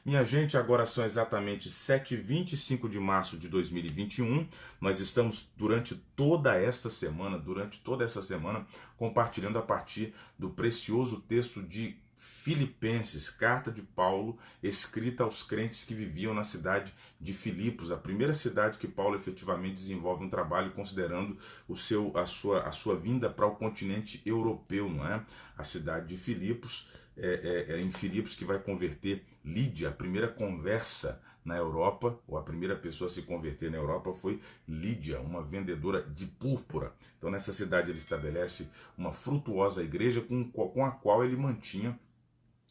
Minha gente, agora são exatamente 7h25 de março de 2021. Nós estamos durante toda essa semana, compartilhando a partir do precioso texto de Filipenses, carta de Paulo, escrita aos crentes que viviam na cidade de Filipos, a primeira cidade que Paulo efetivamente desenvolve um trabalho considerando a sua vinda para o continente europeu, não é? A cidade de Filipos, em Filipos que vai converter Lídia. A primeira conversa na Europa, ou a primeira pessoa a se converter na Europa foi Lídia, uma vendedora de púrpura. Então nessa cidade ele estabelece uma frutuosa igreja com a qual ele mantinha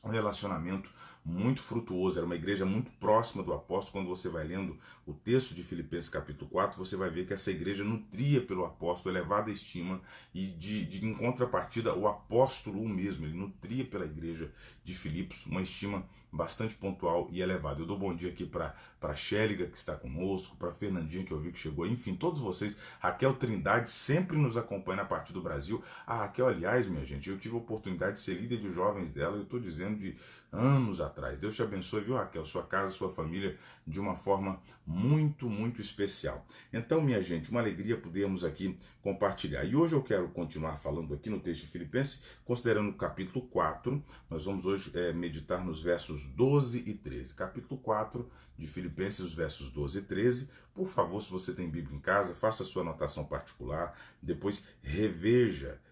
um relacionamento muito frutuoso. Era uma igreja muito próxima do apóstolo. Quando você vai lendo o texto de Filipenses capítulo 4, você vai ver que essa igreja nutria pelo apóstolo elevada estima, e em contrapartida o apóstolo mesmo, ele nutria pela igreja de Filipos uma estima bastante pontual e elevada. Eu dou bom dia aqui para a Xéliga, que está conosco, para a Fernandinha, que eu vi que chegou, enfim, todos vocês. Raquel Trindade sempre nos acompanha a partir do Brasil. A Raquel, aliás, minha gente, eu tive a oportunidade de ser líder de jovens dela, eu estou dizendo de anos atrás. Deus te abençoe, viu, Raquel? Sua casa, sua família, de uma forma muito, muito especial. Então, minha gente, uma alegria podermos aqui compartilhar. E hoje eu quero continuar falando aqui no texto de Filipenses, considerando o capítulo 4. Nós vamos hoje meditar nos versos 12 e 13. Capítulo 4 de Filipenses, os versos 12 e 13. Por favor, se você tem Bíblia em casa, faça a sua anotação particular, depois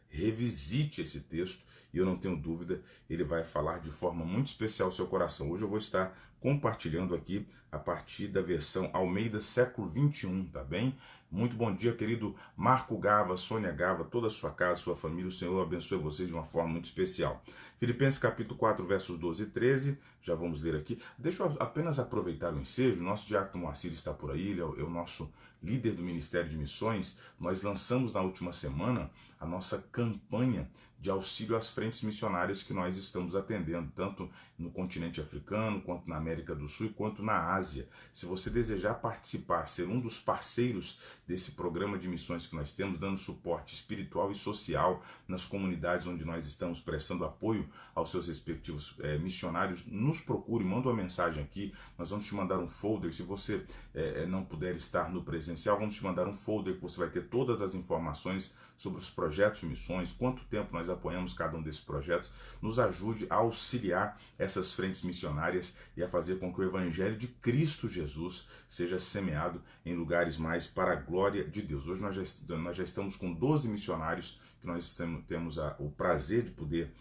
revisite esse texto, e eu não tenho dúvida, ele vai falar de forma muito especial ao seu coração. Hoje eu vou estar compartilhando aqui a partir da versão Almeida século 21, tá bem? Muito bom dia, querido Marco Gava, Sônia Gava, toda a sua casa, sua família. O Senhor abençoe vocês de uma forma muito especial. Filipenses capítulo 4, versos 12 e 13, já vamos ler aqui. Deixa eu apenas aproveitar o ensejo. Nosso diácono Moacir está por aí, ele é o nosso líder do Ministério de Missões. Nós lançamos na última semana a nossa campanha de auxílio às frentes missionárias que nós estamos atendendo, tanto no continente africano, quanto na América do Sul, quanto na Ásia. Se você desejar participar, ser um dos parceiros desse programa de missões que nós temos, dando suporte espiritual e social nas comunidades onde nós estamos prestando apoio aos seus respectivos missionários, nos procure, manda uma mensagem aqui, nós vamos te mandar um folder. Se você não puder estar no presencial, vamos te mandar um folder que você vai ter todas as informações sobre os projetos de missões, quanto tempo nós apoiamos cada um desses projetos. Nos ajude a auxiliar essas frentes missionárias e a fazer com que o Evangelho de Cristo Jesus seja semeado em lugares mais para a glória de Deus. Hoje nós já estamos com 12 missionários que nós temos o prazer de poder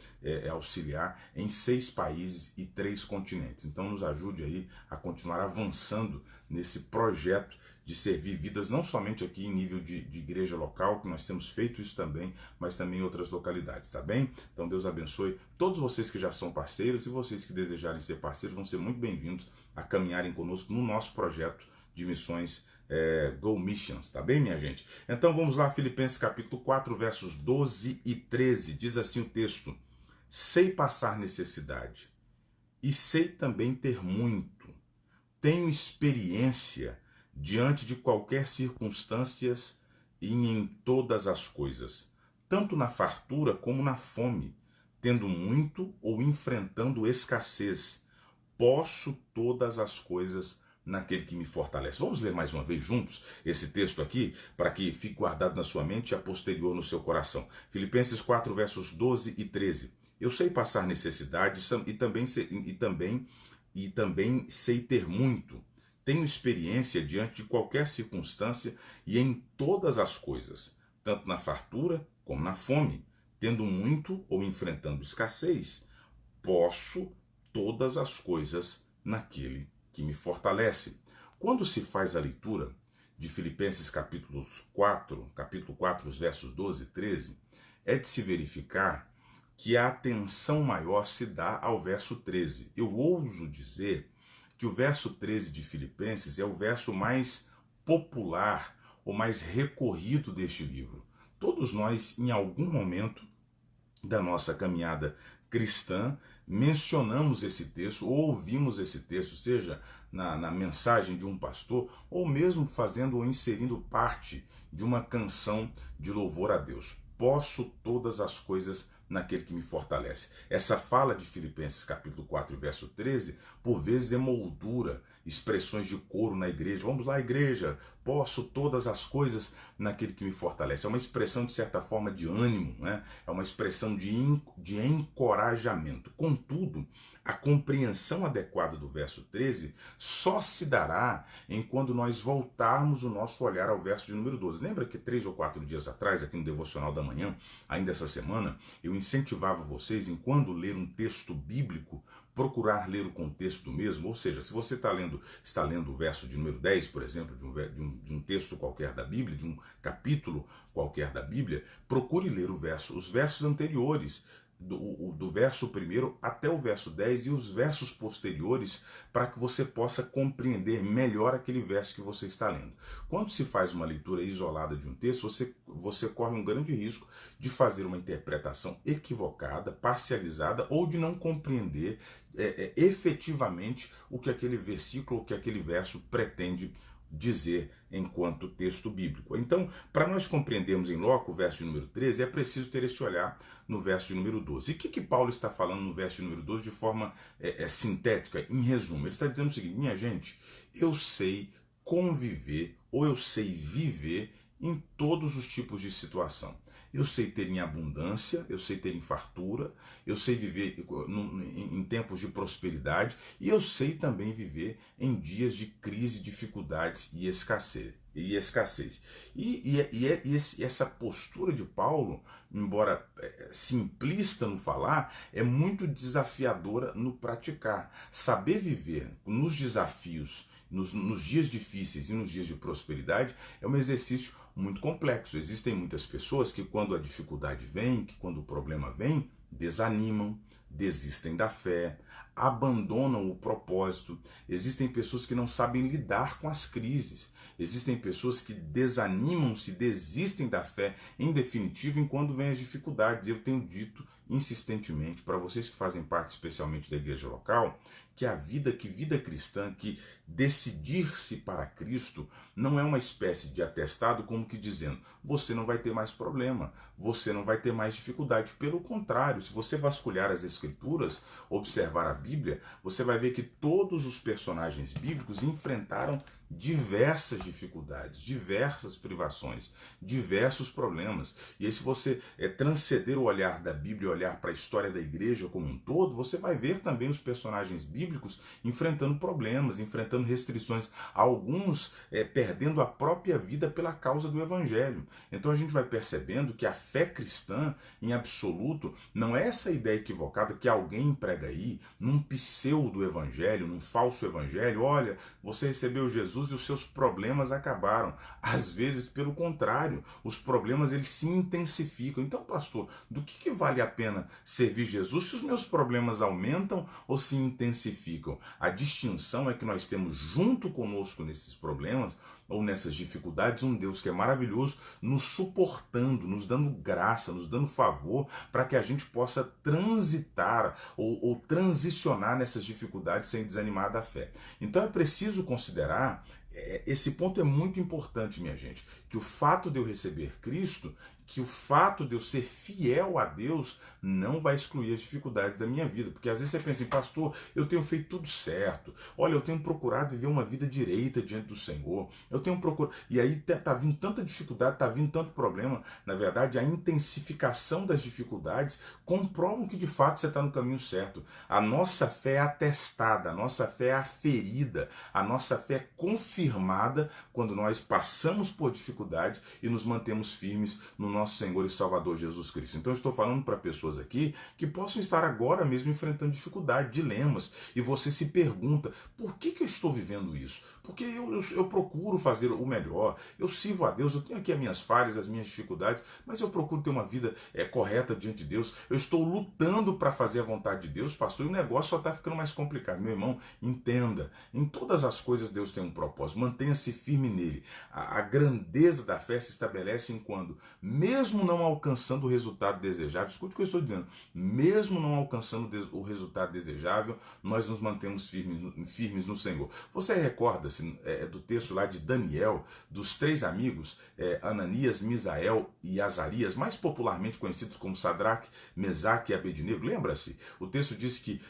auxiliar em 6 países e 3 continentes. Então nos ajude aí a continuar avançando nesse projeto de servir vidas, não somente aqui em nível de igreja local, que nós temos feito isso também, mas também em outras localidades, tá bem? Então Deus abençoe todos vocês que já são parceiros, e vocês que desejarem ser parceiros vão ser muito bem-vindos a caminharem conosco no nosso projeto de missões Go Missions, tá bem, minha gente? Então vamos lá, Filipenses capítulo 4, versos 12 e 13, diz assim o texto: sei passar necessidade, e sei também ter muito, tenho experiência diante de qualquer circunstâncias e em todas as coisas, tanto na fartura como na fome, tendo muito ou enfrentando escassez, posso todas as coisas naquele que me fortalece. Vamos ler mais uma vez juntos esse texto aqui, para que fique guardado na sua mente e a posterior no seu coração. Filipenses 4, versos 12 e 13. Eu sei passar necessidade e também sei ter muito. Tenho experiência diante de qualquer circunstância e em todas as coisas, tanto na fartura como na fome, tendo muito ou enfrentando escassez, posso todas as coisas naquele que me fortalece. Quando se faz a leitura de Filipenses capítulo 4, os versos 12 e 13, é de se verificar que a atenção maior se dá ao verso 13. Eu ouso dizer que o verso 13 de Filipenses é o verso mais popular, ou mais recorrido deste livro. Todos nós, em algum momento da nossa caminhada cristã, mencionamos esse texto, ou ouvimos esse texto, seja na mensagem de um pastor, ou mesmo fazendo ou inserindo parte de uma canção de louvor a Deus. Posso todas as coisas naquele que me fortalece. Essa fala de Filipenses capítulo 4, verso 13, por vezes emoldura expressões de coro na igreja. Vamos lá, igreja, posso todas as coisas naquele que me fortalece. É uma expressão, de certa forma, de ânimo, né? É uma expressão de encorajamento. Contudo, a compreensão adequada do verso 13 só se dará em quando nós voltarmos o nosso olhar ao verso de número 12. Lembra que 3 ou 4 dias atrás, aqui no Devocional da Manhã, ainda essa semana, eu incentivava vocês, em quando ler um texto bíblico, procurar ler o contexto do mesmo, ou seja, se você está lendo o verso de número 10, por exemplo, de um texto qualquer da Bíblia, de um capítulo qualquer da Bíblia, procure ler os versos anteriores, do verso 1 até o verso 10 e os versos posteriores, para que você possa compreender melhor aquele verso que você está lendo. Quando se faz uma leitura isolada de um texto, você corre um grande risco de fazer uma interpretação equivocada, parcializada, ou de não compreender efetivamente o que aquele versículo, o que aquele verso pretende dizer enquanto texto bíblico. Então, para nós compreendermos em loco o verso de número 13, é preciso ter esse olhar no verso de número 12. E o que Paulo está falando no verso de número 12 de forma sintética, em resumo? Ele está dizendo o seguinte: minha gente, eu sei conviver, ou eu sei viver em todos os tipos de situação. Eu sei ter em abundância, eu sei ter em fartura, eu sei viver em tempos de prosperidade e eu sei também viver em dias de crise, dificuldades e escassez. E essa postura de Paulo, embora simplista no falar, é muito desafiadora no praticar. Saber viver nos desafios, nos dias difíceis e nos dias de prosperidade é um exercício muito complexo. Existem muitas pessoas que, quando a dificuldade vem, que quando o problema vem, desanimam, desistem da fé, abandonam o propósito. Existem pessoas que não sabem lidar com as crises. Existem pessoas que desanimam-se, desistem da fé, em definitivo, enquanto vêm as dificuldades. Eu tenho dito insistentemente para vocês que fazem parte especialmente da igreja local, que vida cristã, que decidir-se para Cristo não é uma espécie de atestado como que dizendo, você não vai ter mais problema, você não vai ter mais dificuldade. Pelo contrário, se você vasculhar as Escrituras, observar a Bíblia, você vai ver que todos os personagens bíblicos enfrentaram diversas dificuldades, diversas privações, diversos problemas. E aí, se você transcender o olhar da Bíblia, olhar para a história da igreja como um todo, você vai ver também os personagens bíblicos enfrentando problemas, enfrentando restrições, alguns perdendo a própria vida pela causa do Evangelho. Então a gente vai percebendo que a fé cristã, em absoluto, não é essa ideia equivocada que alguém prega aí, num pseudo-evangelho, num falso evangelho. Olha, você recebeu Jesus e os seus problemas acabaram. Às vezes, pelo contrário, os problemas eles se intensificam. Então, pastor, do que vale a pena servir Jesus se os meus problemas aumentam ou se intensificam? A distinção é que nós temos junto conosco nesses problemas ou nessas dificuldades um Deus que é maravilhoso, nos suportando, nos dando graça, nos dando favor, para que a gente possa transitar ou transicionar nessas dificuldades sem desanimar da fé. Então é preciso considerar, esse ponto é muito importante, minha gente, que o fato de eu receber Cristo, que o fato de eu ser fiel a Deus não vai excluir as dificuldades da minha vida. Porque às vezes você pensa assim, pastor, eu tenho feito tudo certo. Olha, eu tenho procurado viver uma vida direita diante do Senhor. Eu tenho procurado... E aí tá vindo tanta dificuldade, tá vindo tanto problema. Na verdade, a intensificação das dificuldades comprovam que de fato você está no caminho certo. A nossa fé é atestada, a nossa fé é aferida, a nossa fé é confirmada quando nós passamos por dificuldade e nos mantemos firmes no nosso Senhor e Salvador Jesus Cristo. Então eu estou falando para pessoas aqui que possam estar agora mesmo enfrentando dificuldade, dilemas, e você se pergunta, por que eu estou vivendo isso? Porque eu procuro fazer o melhor, eu sirvo a Deus, eu tenho aqui as minhas falhas, as minhas dificuldades, mas eu procuro ter uma vida correta diante de Deus, eu estou lutando para fazer a vontade de Deus, pastor, e o negócio só está ficando mais complicado. Meu irmão, entenda, em todas as coisas Deus tem um propósito, mantenha-se firme nele. A grandeza da fé se estabelece em quando, mesmo não alcançando o resultado desejável, escute o que eu estou dizendo, mesmo não alcançando o resultado desejável, nós nos mantemos firmes no Senhor. Você recorda-se do texto lá de Daniel, dos 3 amigos, Ananias, Misael e Azarias, mais popularmente conhecidos como Sadraque, Mesaque e Abednego? Lembra-se? O texto diz que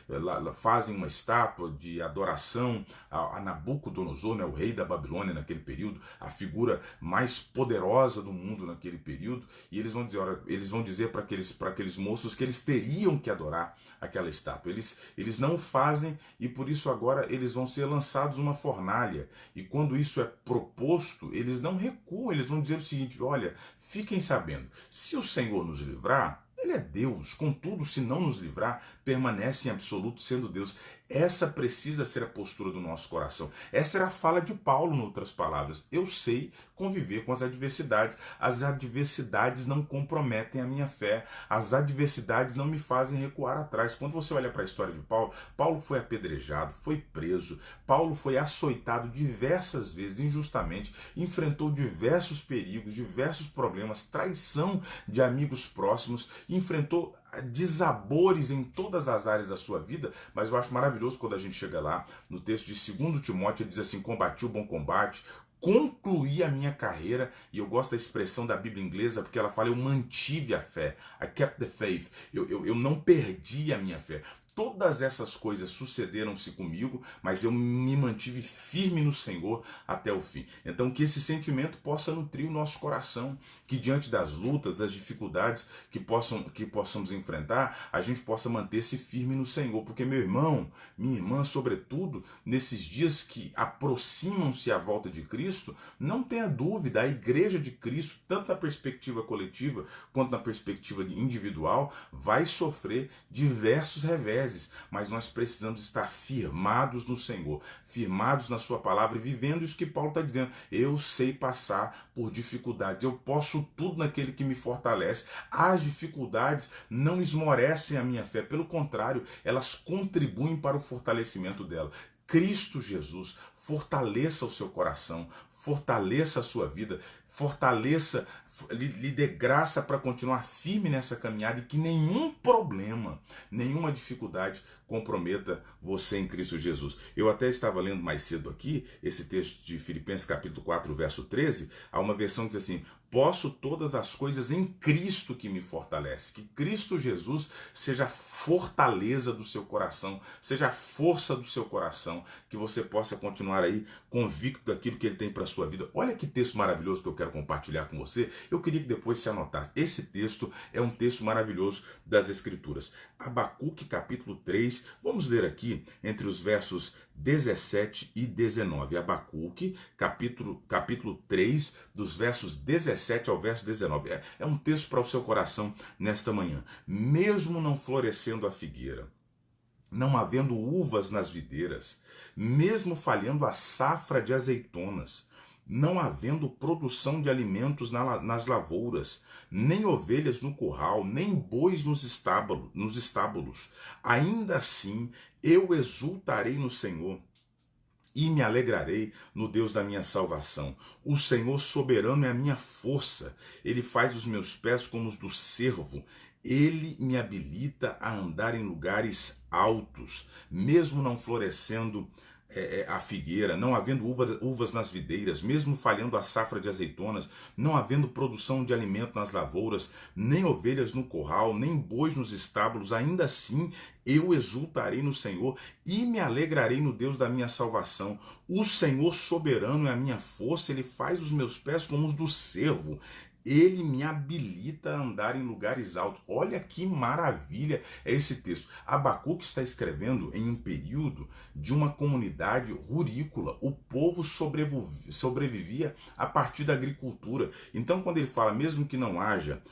fazem uma estátua de adoração a Nabucodonosor, né, o rei da Babilônia naquele período, a figura mais poderosa do mundo naquele período, e eles vão dizer para aqueles moços que eles teriam que adorar aquela estátua. Eles não o fazem, e por isso agora eles vão ser lançados numa fornalha. E quando isso é proposto, eles não recuam, eles vão dizer o seguinte: olha, fiquem sabendo, se o Senhor nos livrar, Ele é Deus, contudo, se não nos livrar, permanece em absoluto sendo Deus. Essa precisa ser a postura do nosso coração. Essa era a fala de Paulo, em outras palavras. Eu sei conviver com as adversidades. As adversidades não comprometem a minha fé. As adversidades não me fazem recuar atrás. Quando você olha para a história de Paulo, Paulo foi apedrejado, foi preso, Paulo foi açoitado diversas vezes injustamente, enfrentou diversos perigos, diversos problemas, traição de amigos próximos, enfrentou desabores em todas as áreas da sua vida. Mas eu acho maravilhoso quando a gente chega lá no texto de 2 Timóteo, ele diz assim: combati o bom combate, concluí a minha carreira. E eu gosto da expressão da Bíblia inglesa, porque ela fala: eu mantive a fé, I kept the faith, eu não perdi a minha fé. Todas essas coisas sucederam-se comigo, mas eu me mantive firme no Senhor até o fim. Então que esse sentimento possa nutrir o nosso coração, que diante das lutas, das dificuldades que possamos enfrentar, a gente possa manter-se firme no Senhor. Porque, meu irmão, minha irmã, sobretudo nesses dias que aproximam-se à volta de Cristo, não tenha dúvida, a igreja de Cristo, tanto na perspectiva coletiva quanto na perspectiva individual, vai sofrer diversos revés. Mas nós precisamos estar firmados no Senhor, firmados na sua palavra e vivendo isso que Paulo está dizendo. Eu sei passar por dificuldades, eu posso tudo naquele que me fortalece. As dificuldades não esmorecem a minha fé, pelo contrário, elas contribuem para o fortalecimento dela. Cristo Jesus fortaleça o seu coração, fortaleça a sua vida, fortaleça, lhe dê graça para continuar firme nessa caminhada e que nenhum problema, nenhuma dificuldade comprometa você em Cristo Jesus. Eu até estava lendo mais cedo aqui esse texto de Filipenses capítulo 4, verso 13, há uma versão que diz assim: posso todas as coisas em Cristo que me fortalece. Que Cristo Jesus seja a fortaleza do seu coração, seja a força do seu coração, que você possa continuar aí convicto daquilo que Ele tem para a sua vida. Olha que texto maravilhoso que eu quero compartilhar com você. Eu queria que depois você anotasse. Esse texto é um texto maravilhoso das Escrituras. Abacuque capítulo 3, vamos ler aqui entre os versos 17 e 19. Abacuque capítulo 3, dos versos 17 ao verso 19. É um texto para o seu coração nesta manhã. Mesmo não florescendo a figueira, não havendo uvas nas videiras, mesmo falhando a safra de azeitonas, não havendo produção de alimentos nas lavouras, nem ovelhas no curral, nem bois nos estábulos, ainda assim eu exultarei no Senhor e me alegrarei no Deus da minha salvação. O Senhor soberano é a minha força, Ele faz os meus pés como os do cervo. Ele me habilita a andar em lugares altos, mesmo não florescendo a figueira, não havendo uvas nas videiras, mesmo falhando a safra de azeitonas, não havendo produção de alimento nas lavouras, nem ovelhas no curral, nem bois nos estábulos, ainda assim eu exultarei no Senhor e me alegrarei no Deus da minha salvação. O Senhor soberano é a minha força, Ele faz os meus pés como os do cervo. Ele me habilita a andar em lugares altos. Olha que maravilha é esse texto. Abacuque está escrevendo em um período de uma comunidade rurícola. O povo sobrevivia a partir da agricultura. Então, quando ele fala, mesmo que não haja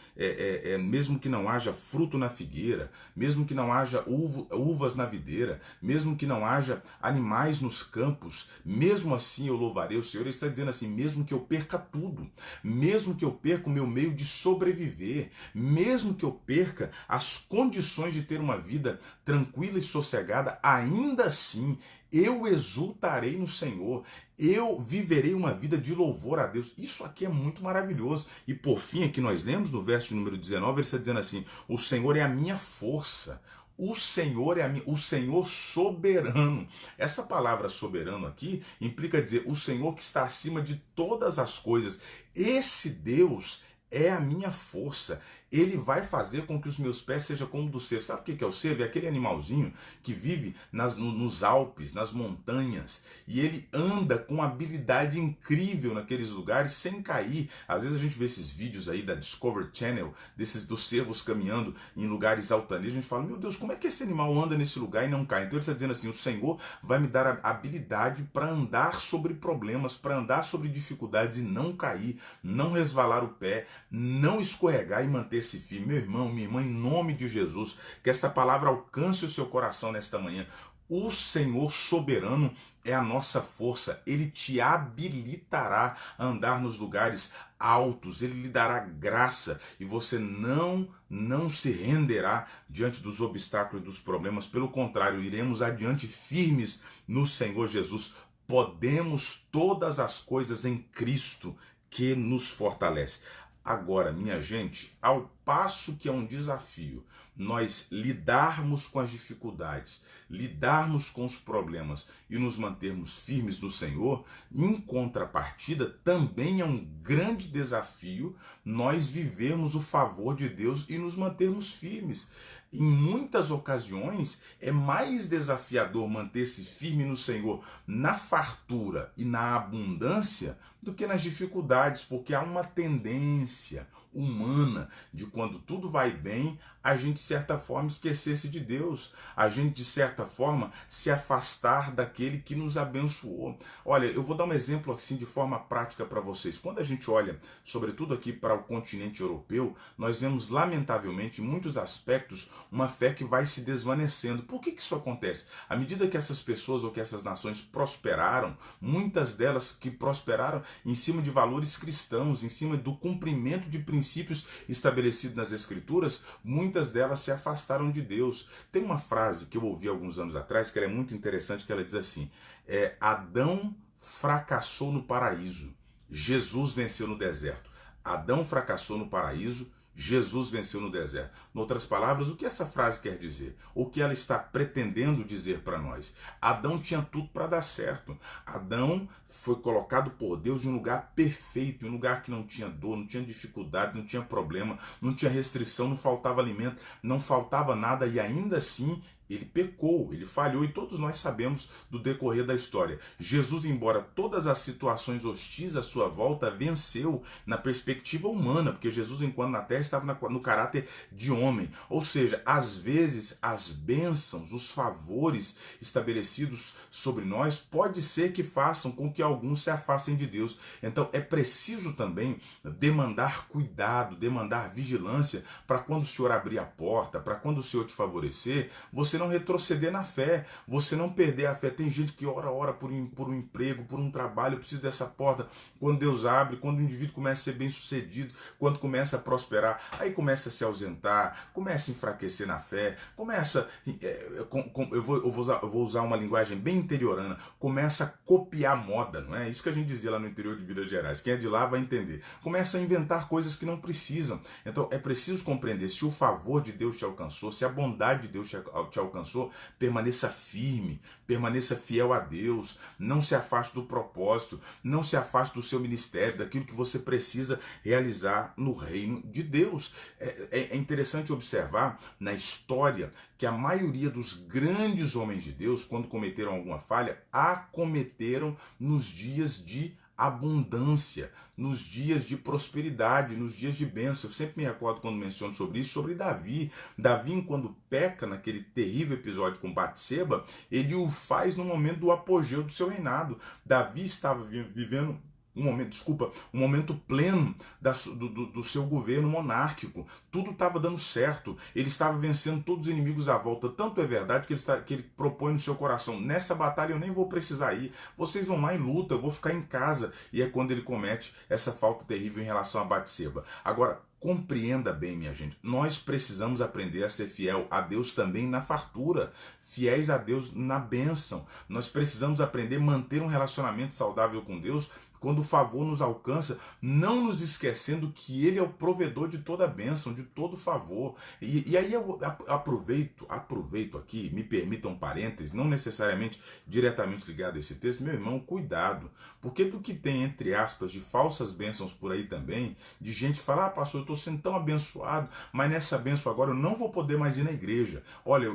fruto na figueira, mesmo que não haja uvas na videira, mesmo que não haja animais nos campos, mesmo assim eu louvarei o Senhor. Ele está dizendo assim: mesmo que eu perca tudo, mesmo que eu perca perca o meu meio de sobreviver, mesmo que eu perca as condições de ter uma vida tranquila e sossegada, ainda assim eu exultarei no Senhor, eu viverei uma vida de louvor a Deus. Isso aqui é muito maravilhoso. E por fim, aqui nós lemos no verso de número 19, ele está dizendo assim: o Senhor é a minha força. O Senhor o Senhor soberano. Essa palavra soberano aqui implica dizer o Senhor que está acima de todas as coisas. Esse Deus é a minha força. Ele vai fazer com que os meus pés sejam como do cervo. Sabe o que é o cervo? É aquele animalzinho que vive nos Alpes, nas montanhas. E ele anda com habilidade incrível naqueles lugares sem cair. Às vezes a gente vê esses vídeos aí da Discovery Channel, dos cervos caminhando em lugares altanejos. A gente fala, meu Deus, como é que esse animal anda nesse lugar e não cai? Então ele está dizendo assim, o Senhor vai me dar a habilidade para andar sobre problemas, para andar sobre dificuldades e não cair, não resvalar o pé, não escorregar e manter-se firme. Meu irmão, minha irmã, em nome de Jesus, que essa palavra alcance o seu coração nesta manhã. O Senhor soberano é a nossa força. Ele te habilitará a andar nos lugares altos. Ele lhe dará graça e você não se renderá diante dos obstáculos e dos problemas. Pelo contrário, iremos adiante firmes no Senhor Jesus. Podemos todas as coisas em Cristo que nos fortalece. Agora, minha gente, ao passo que é um desafio nós lidarmos com as dificuldades, lidarmos com os problemas e nos mantermos firmes no Senhor, em contrapartida, também é um grande desafio nós vivermos o favor de Deus e nos mantermos firmes. Em muitas ocasiões, é mais desafiador manter-se firme no Senhor na fartura e na abundância do que nas dificuldades, porque há uma tendência humana de quando tudo vai bem, a gente de certa forma esquecer-se de Deus, a gente de certa forma se afastar daquele que nos abençoou. Olha, eu vou dar um exemplo assim de forma prática para vocês. Quando a gente olha, sobretudo aqui para o continente europeu, nós vemos lamentavelmente em muitos aspectos uma fé que vai se desvanecendo. Por que isso acontece? À medida que essas pessoas ou que essas nações prosperaram, muitas delas que prosperaram em cima de valores cristãos, em cima do cumprimento de princípios estabelecidos nas Escrituras, muitas delas se afastaram de Deus. Tem uma frase que eu ouvi alguns anos atrás, que ela é muito interessante, que ela diz assim, Adão fracassou no paraíso, Jesus venceu no deserto. Adão fracassou no paraíso, Jesus venceu no deserto. Em outras palavras, o que essa frase quer dizer? O que ela está pretendendo dizer para nós? Adão tinha tudo para dar certo. Adão foi colocado por Deus em um lugar perfeito, em um lugar que não tinha dor, não tinha dificuldade, não tinha problema, não tinha restrição, não faltava alimento, não faltava nada, e ainda assim ele pecou, ele falhou, e todos nós sabemos do decorrer da história. Jesus, embora todas as situações hostis à sua volta, venceu na perspectiva humana, porque Jesus, enquanto na terra, estava no caráter de homem. Ou seja, às vezes as bênçãos, os favores estabelecidos sobre nós, pode ser que façam com que alguns se afastem de Deus. Então é preciso também demandar cuidado, demandar vigilância, para quando o Senhor abrir a porta, para quando o Senhor te favorecer, você não retroceder na fé, você não perder a fé. Tem gente que ora por um emprego, por um trabalho, eu preciso dessa porta. Quando Deus abre, quando o indivíduo começa a ser bem sucedido, quando começa a prosperar, aí começa a se ausentar, começa a enfraquecer na fé, começa, eu vou usar uma linguagem bem interiorana, começa a copiar moda, não é? Isso que a gente dizia lá no interior de Minas Gerais, quem é de lá vai entender. Começa a inventar coisas que não precisam. Então é preciso compreender, se o favor de Deus te alcançou, se a bondade de Deus te alcançou, permaneça firme, permaneça fiel a Deus, não se afaste do propósito, não se afaste do seu ministério, daquilo que você precisa realizar no reino de Deus. É interessante observar na história que a maioria dos grandes homens de Deus, quando cometeram alguma falha, a cometeram nos dias de abundância, nos dias de prosperidade, nos dias de bênção. Eu sempre me recordo quando menciono sobre isso, sobre Davi. Davi, quando peca naquele terrível episódio com Batseba, ele o faz no momento do apogeu do seu reinado. Davi estava vivendo um momento pleno do seu governo monárquico. Tudo estava dando certo. Ele estava vencendo todos os inimigos à volta. Tanto é verdade que ele propõe no seu coração: nessa batalha eu nem vou precisar ir. Vocês vão lá e lutam, eu vou ficar em casa. E é quando ele comete essa falta terrível em relação a Batseba. Agora, compreenda bem, minha gente, nós precisamos aprender a ser fiel a Deus também na fartura, fiéis a Deus na bênção. Nós precisamos aprender a manter um relacionamento saudável com Deus quando o favor nos alcança, não nos esquecendo que Ele é o provedor de toda a bênção, de todo favor. E aí eu aproveito aqui, me permitam um parênteses, não necessariamente diretamente ligado a esse texto, meu irmão, cuidado, porque do que tem, entre aspas, de falsas bênçãos por aí também, de gente que fala: pastor, eu estou sendo tão abençoado, mas nessa bênção agora eu não vou poder mais ir na igreja. Olha,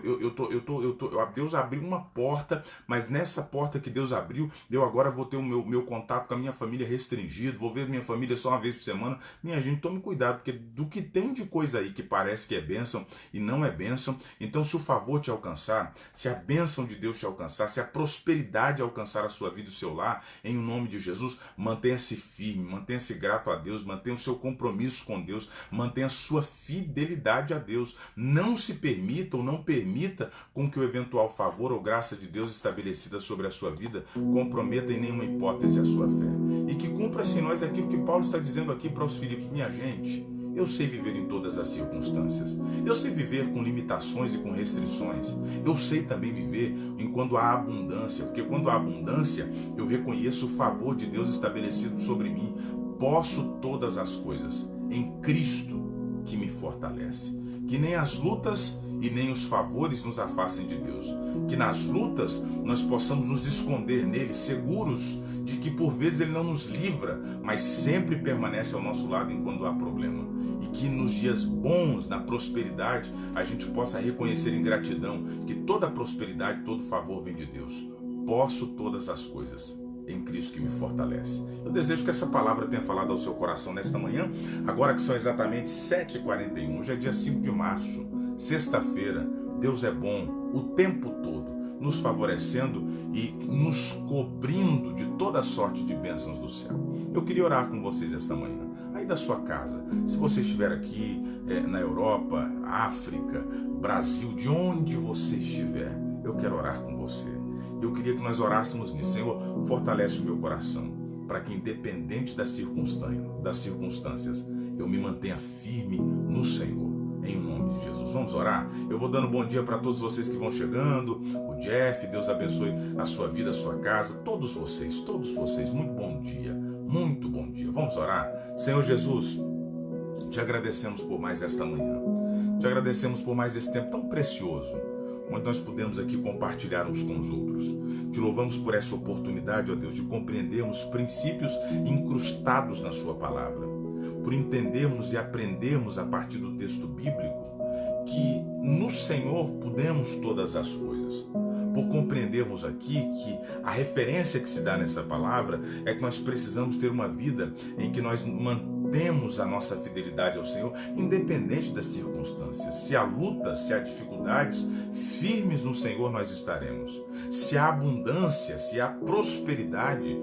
Deus abriu uma porta, mas nessa porta que Deus abriu, eu agora vou ter o meu contato com a minha família restringido, vou ver minha família só uma vez por semana. Minha gente, tome cuidado, porque do que tem de coisa aí que parece que é bênção e não é bênção. Então, se o favor te alcançar, se a bênção de Deus te alcançar, se a prosperidade alcançar a sua vida e o seu lar, em o nome de Jesus, mantenha-se firme, mantenha-se grato a Deus, mantenha o seu compromisso com Deus, mantenha a sua fidelidade a Deus. Não se permita ou não permita com que o eventual favor ou graça de Deus estabelecida sobre a sua vida comprometa em nenhuma hipótese a sua fé. E que cumpra-se em nós aquilo que Paulo está dizendo aqui para os Filipos: minha gente, eu sei viver em todas as circunstâncias. Eu sei viver com limitações e com restrições. Eu sei também viver quando há abundância, porque quando há abundância, eu reconheço o favor de Deus estabelecido sobre mim. Posso todas as coisas em Cristo que me fortalece. Que nem as lutas e nem os favores nos afastem de Deus. Que nas lutas nós possamos nos esconder nele, seguros de que por vezes ele não nos livra, mas sempre permanece ao nosso lado enquanto há problema. E que nos dias bons, na prosperidade, a gente possa reconhecer em gratidão que toda prosperidade, todo favor vem de Deus. Posso todas as coisas em Cristo que me fortalece. Eu desejo que essa palavra tenha falado ao seu coração nesta manhã, agora que são exatamente 7h41, hoje é dia 5 de março, sexta-feira. Deus é bom o tempo todo, nos favorecendo e nos cobrindo de toda sorte de bênçãos do céu. Eu queria orar com vocês esta manhã, aí da sua casa. Se você estiver aqui na Europa, África, Brasil, de onde você estiver, eu quero orar com você. Eu queria que nós orássemos nisso. Senhor, fortalece o meu coração, para que independente das circunstâncias, eu me mantenha firme no Senhor, em nome de Jesus. Vamos orar? Eu vou dando bom dia para todos vocês que vão chegando. O Jeff, Deus abençoe a sua vida, a sua casa. Todos vocês, muito bom dia, muito bom dia. Vamos orar? Senhor Jesus, te agradecemos por mais esta manhã. Te agradecemos por mais esse tempo tão precioso, onde nós pudemos aqui compartilhar uns com os outros. Te louvamos por essa oportunidade, ó Deus, de compreendermos princípios incrustados na sua palavra, por entendermos e aprendermos a partir do texto bíblico que no Senhor podemos todas as coisas, por compreendermos aqui que a referência que se dá nessa palavra é que nós precisamos ter uma vida em que nós mantemos a nossa fidelidade ao Senhor, independente das circunstâncias. Se há lutas, se há dificuldades, firmes no Senhor nós estaremos. Se há abundância, se há prosperidade,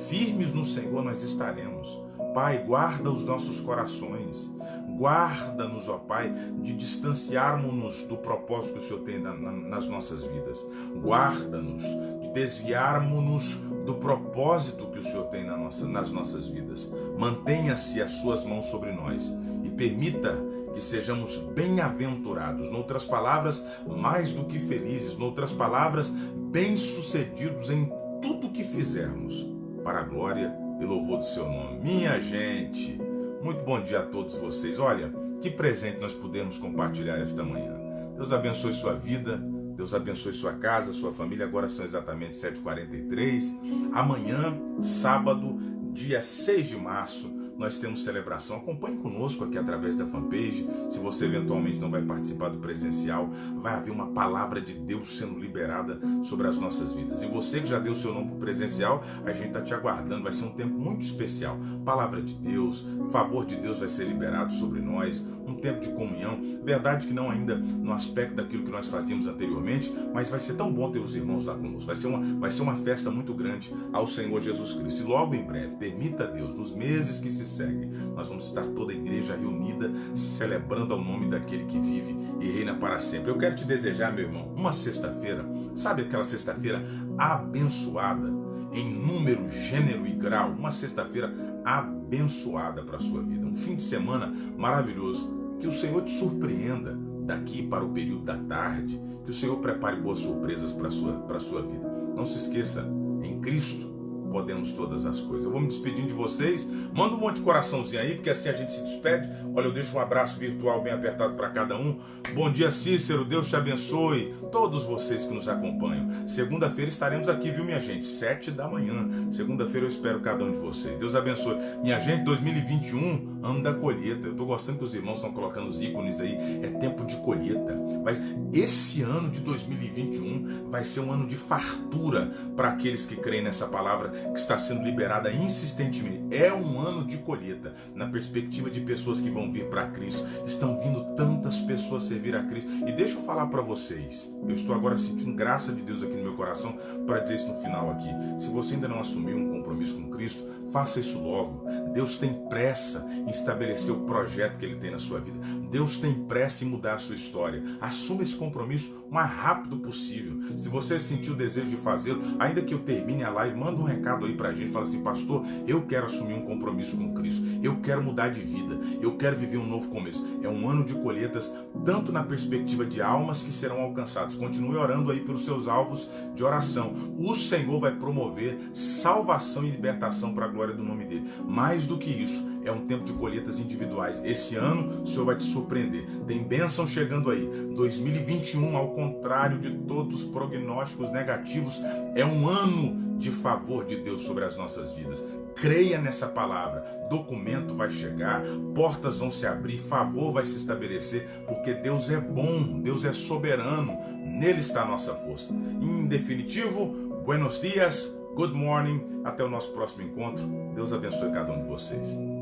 firmes no Senhor nós estaremos. Pai, guarda os nossos corações. Guarda-nos, ó Pai, de distanciarmos-nos do propósito que o Senhor tem nas nossas vidas. Guarda-nos de desviarmos-nos do propósito que o Senhor tem nas nossas vidas. Mantenha-se as suas mãos sobre nós e permita que sejamos bem-aventurados. Noutras palavras, mais do que felizes. Noutras palavras, bem-sucedidos em tudo que fizermos, para a glória e louvor do seu nome. Minha gente, muito bom dia a todos vocês. Olha, que presente nós podemos compartilhar esta manhã. Deus abençoe sua vida, Deus abençoe sua casa, sua família. Agora são exatamente 7h43. Amanhã, sábado, dia 6 de março, nós temos celebração. Acompanhe conosco aqui através da fanpage. Se você eventualmente não vai participar do presencial, vai haver uma palavra de Deus sendo liberada sobre as nossas vidas. E você que já deu seu nome para o presencial, a gente está te aguardando. Vai ser um tempo muito especial. Palavra de Deus, favor de Deus vai ser liberado sobre nós. Um tempo de comunhão. Verdade que não ainda no aspecto daquilo que nós fazíamos anteriormente, mas vai ser tão bom ter os irmãos lá conosco. Vai ser uma festa muito grande ao Senhor Jesus Cristo. E logo em breve, permita Deus, nos meses que se seguem, nós vamos estar toda a igreja reunida, celebrando ao nome daquele que vive e reina para sempre. Eu quero te desejar, meu irmão, uma sexta-feira, sabe aquela sexta-feira abençoada, em número, gênero e grau, uma sexta-feira abençoada para a sua vida, um fim de semana maravilhoso, que o Senhor te surpreenda daqui para o período da tarde, que o Senhor prepare boas surpresas para a sua vida. Não se esqueça, em Cristo podemos todas as coisas. Eu vou me despedindo de vocês. Manda um monte de coraçãozinho aí, porque assim a gente se despede. Olha, eu deixo um abraço virtual bem apertado para cada um. Bom dia, Cícero. Deus te abençoe. Todos vocês que nos acompanham. Segunda-feira estaremos aqui, viu, minha gente? 7 da manhã. Segunda-feira eu espero cada um de vocês. Deus abençoe. Minha gente, 2021, ano da colheita. Eu tô gostando que os irmãos estão colocando os ícones aí. É tempo de colheita. Mas esse ano de 2021 vai ser um ano de fartura para aqueles que creem nessa palavra que está sendo liberada insistentemente. É um ano de colheita, na perspectiva de pessoas que vão vir para Cristo. Estão vindo tantas pessoas servir a Cristo. E deixa eu falar para vocês, eu estou agora sentindo graça de Deus aqui no meu coração para dizer isso no final aqui. Se você ainda não assumiu um compromisso com Cristo, faça isso logo. Deus tem pressa em estabelecer o projeto que Ele tem na sua vida. Deus tem pressa em mudar a sua história. Assuma esse compromisso o mais rápido possível. Se você sentiu o desejo de fazê-lo, ainda que eu termine a live, manda um recado aí pra gente, fala assim: pastor, eu quero assumir um compromisso com Cristo, eu quero mudar de vida, eu quero viver um novo começo. É um ano de colheitas, tanto na perspectiva de almas que serão alcançadas. Continue orando aí pelos seus alvos de oração. O Senhor vai promover salvação e libertação para a glória do nome dele. Mais do que isso, é um tempo de colheitas individuais. Esse ano o Senhor vai te surpreender. Tem bênção chegando aí. 2021, ao contrário de todos os prognósticos negativos, é um ano de favor de Deus sobre as nossas vidas. Creia nessa palavra. Documento vai chegar, portas vão se abrir, favor vai se estabelecer, porque Deus é bom, Deus é soberano, nele está a nossa força. Em definitivo, buenos dias, good morning, até o nosso próximo encontro. Deus abençoe cada um de vocês.